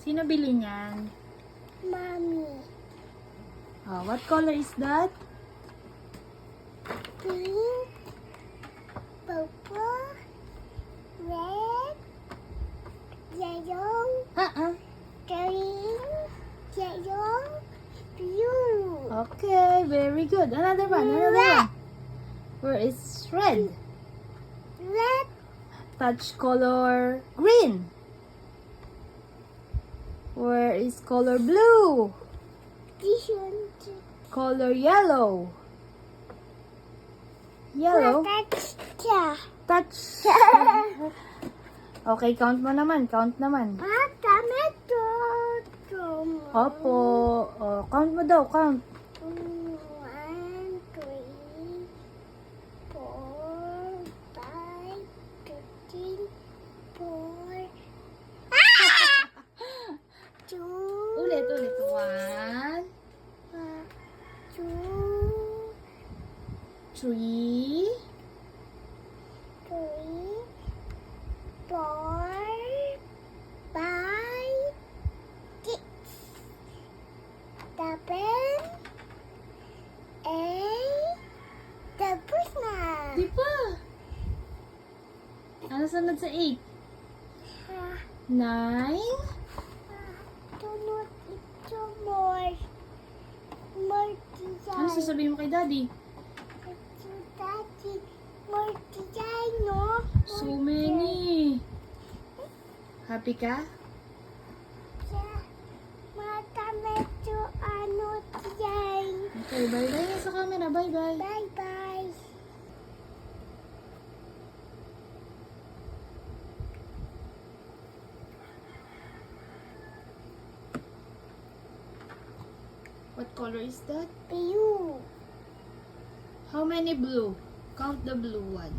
Sino bili niyan? Mommy. Oh, what color is that? Pink. Purple. Red. Yellow. Green. Yellow. Blue. Okay, very good. Another one. Where is red? Red. Touch color green. Where is color blue? This one. Color yellow. Yellow. That's yeah. Touch. Okay, count mo naman. Count naman. Tomato. Opo. Oh, count mo daw. Count. 1, 2, 3, 4, 5, 13, 4. Ulit. 1, 2, 3, 3, 4, 5, 6, 7, 8. Tapos na. Di pa. Ano sunod sa 8? 9. Tunod ito more. More Ano design. sasabihin mo kay daddy? Ito dati. More design, no? So many. Happy ka? Matama ito ano design. Okay, bye-bye na sa camera. Bye-bye. Bye-bye. What color is that? Blue. How many blue? Count the blue one.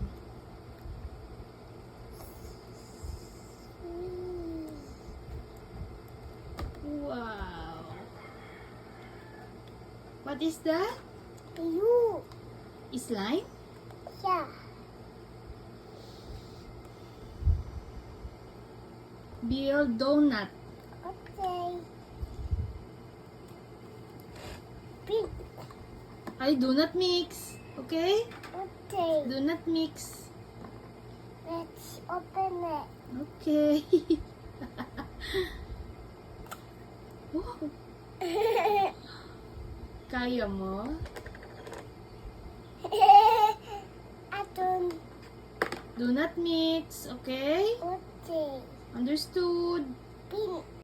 Wow. What is that? Blue. Slime? Yeah. Build donut. Okay. Pink. Ay, do not mix. Okay? Okay. Do not mix. Let's open it. Okay. Wow. Kaya mo? Aton. Do not mix. Okay? Okay. Understood? Pink.